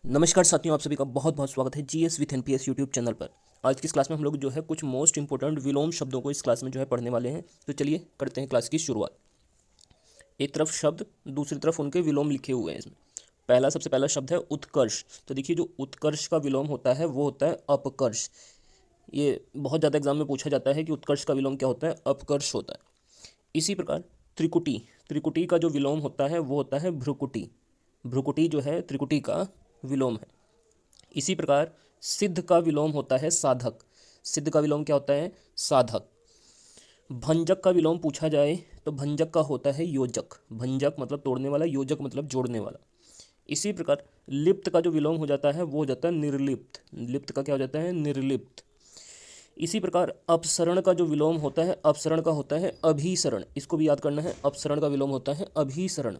नमस्कार साथियों, आप सभी का बहुत बहुत स्वागत है GS with NPS YouTube channel पर। आज की इस क्लास में हम लोग जो है कुछ मोस्ट इंपोर्टेंट विलोम शब्दों को इस क्लास में जो है पढ़ने वाले हैं। तो चलिए करते हैं क्लास की शुरुआत। एक तरफ शब्द, दूसरी तरफ उनके विलोम लिखे हुए हैं इसमें। सबसे पहला शब्द है उत्कर्ष। तो देखिए, जो उत्कर्ष का विलोम होता है वो होता है अपकर्ष। ये बहुत ज़्यादा एग्जाम में पूछा जाता है कि उत्कर्ष का विलोम क्या होता है, अपकर्ष होता है। इसी प्रकार त्रिकुटी, त्रिकुटी का जो विलोम होता है वो होता है भ्रुकुटी। भ्रुकुटी जो है त्रिकुटी का विलोम है। इसी प्रकार सिद्ध का विलोम होता है साधक। सिद्ध का विलोम क्या होता है, साधक। भंजक का विलोम पूछा जाए तो भंजक का होता है योजक। भंजक मतलब तोड़ने वाला, योजक मतलब जोड़ने वाला। इसी प्रकार लिप्त का जो विलोम हो जाता है वो हो जाता है निर्लिप्त। लिप्त का क्या हो जाता है, निर्लिप्त। इसी प्रकार अपसरण का जो विलोम होता है, अपसरण का होता है अभिसरण। इसको भी याद करना है, अपसरण का विलोम होता है अभिसरण।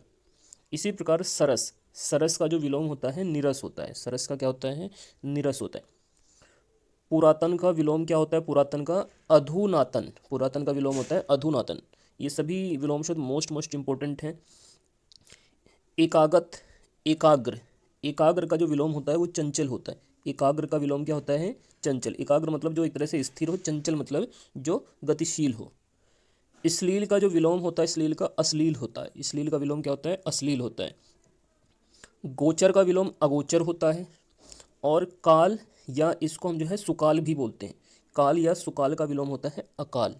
इसी प्रकार सरस, सरस का जो विलोम होता है निरस होता है। सरस का क्या होता है, निरस होता है। पुरातन का विलोम क्या होता है, पुरातन का अधुनातन। पुरातन का विलोम होता है अधुनातन। ये सभी विलोम शब्द मोस्ट इंपॉर्टेंट हैं। एकागत, एकाग्र। एकाग्र का जो विलोम होता है वो चंचल होता है। एकाग्र का विलोम क्या होता है, चंचल। एकाग्र मतलब जो एक तरह से स्थिर हो, चंचल मतलब जो गतिशील हो। श्लील का जो विलोम होता है, श्लील का अश्लील होता है। श्लील का विलोम क्या होता है, अश्लील होता है। गोचर का विलोम अगोचर होता है। और काल, या इसको हम जो है सुकाल भी बोलते हैं। काल या सुकाल का विलोम होता है अकाल।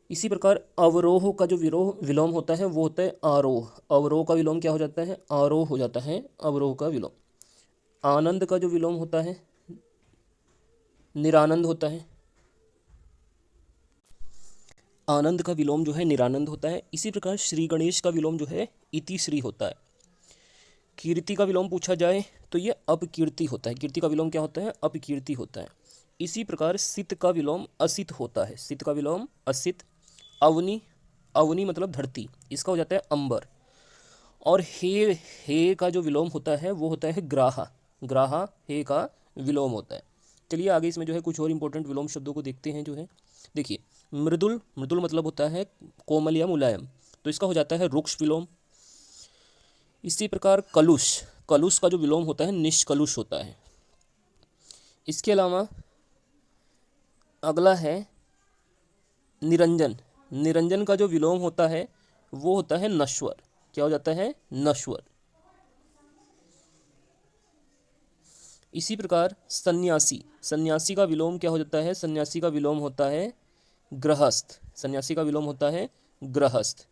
इसी प्रकार अवरोह का जो विलोम होता है वो होता है आरोह। अवरोह का विलोम क्या हो जाता है, आरोह हो जाता है, अवरोह का विलोम। आनंद का जो विलोम होता है निरानंद होता है। आनंद का विलोम जो है निरानंद होता है। इसी प्रकार श्री गणेश का विलोम जो है इति श्री होता है। कीर्ति का विलोम पूछा जाए तो ये अपकीर्ति होता है। कीर्ति का विलोम क्या होता है, अपकीर्ति होता है। इसी प्रकार सित का विलोम असित होता है। सित का विलोम असित। अवनी, अवनी मतलब धरती, इसका हो जाता है अंबर। और हे का जो विलोम होता है वो होता है ग्राहा। ग्राहा हे का विलोम होता है। चलिए आगे इसमें जो है कुछ और इंपॉर्टेंट विलोम शब्दों को देखते हैं जो है। देखिए, मृदुल, मृदुल मतलब होता है कोमल या मुलायम, तो इसका हो जाता है रुक्ष विलोम। इसी प्रकार कलुष, कलुष का जो विलोम होता है निष्कलुष होता है। इसके अलावा अगला है निरंजन। निरंजन का जो विलोम होता है वो होता है नश्वर। क्या हो जाता है, नश्वर। इसी प्रकार सन्यासी, सन्यासी का विलोम क्या हो जाता है, सन्यासी का विलोम होता है गृहस्थ। सन्यासी का विलोम होता है गृहस्थ।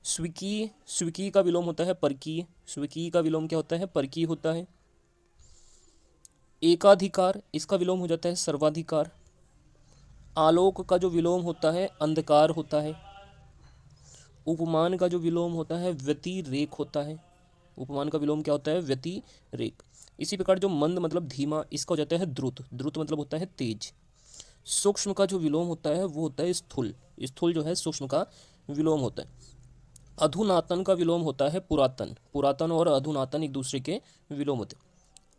स्विकीय, स्विकीय का विलोम होता है परकीय। स्विकीय का विलोम क्या होता है, परकीय होता है। एकाधिकार, इसका विलोम हो जाता है सर्वाधिकार। आलोक का जो विलोम होता है अंधकार होता है। उपमान का जो विलोम होता है व्यतिरेक होता है। उपमान का विलोम क्या होता है, व्यतिरेक। इसी प्रकार जो मंद मतलब धीमा, इसका हो जाता है द्रुत। द्रुत मतलब होता है तेज। सूक्ष्म का जो विलोम होता है वो होता है स्थूल। स्थूल जो है सूक्ष्म का विलोम होता है। अधुनातन का विलोम होता है पुरातन। पुरातन और अधुनातन एक दूसरे के विलोम होते हैं।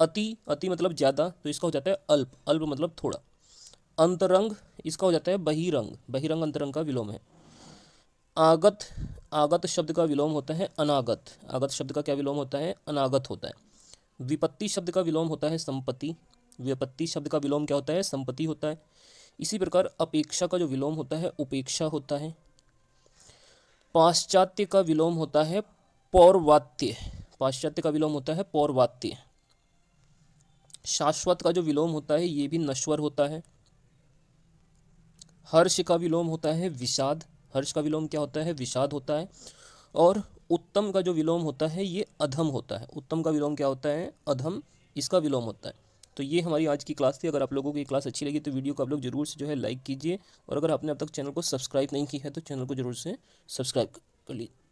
अति, अति मतलब ज़्यादा, तो इसका हो जाता है अल्प। अल्प मतलब थोड़ा। अंतरंग, इसका हो जाता है बहिरंग। बहिरंग अंतरंग का विलोम है। आगत, आगत शब्द का विलोम होता है अनागत। आगत शब्द का क्या विलोम होता है, अनागत होता है। विपत्ति शब्द का विलोम होता है संपत्ति। विपत्ति शब्द का विलोम क्या होता है, संपत्ति होता है। इसी प्रकार अपेक्षा का जो विलोम होता है उपेक्षा होता है। पाश्चात्य का विलोम होता है पौर्वात्य। पाश्चात्य का विलोम होता है पौर्वात्य। शाश्वत का जो विलोम होता है ये भी नश्वर होता है। हर्ष का विलोम होता है विषाद। हर्ष का विलोम क्या होता है, विषाद होता है। और उत्तम का जो विलोम होता है ये अधम होता है। उत्तम का विलोम क्या होता है, अधम, इसका विलोम होता है। तो ये हमारी आज की क्लास थी। अगर आप लोगों को ये क्लास अच्छी लगी तो वीडियो को आप लोग जरूर से जो है लाइक कीजिए। और अगर आपने अब तक चैनल को सब्सक्राइब नहीं किया है तो चैनल को जरूर से सब्सक्राइब कर लीजिए।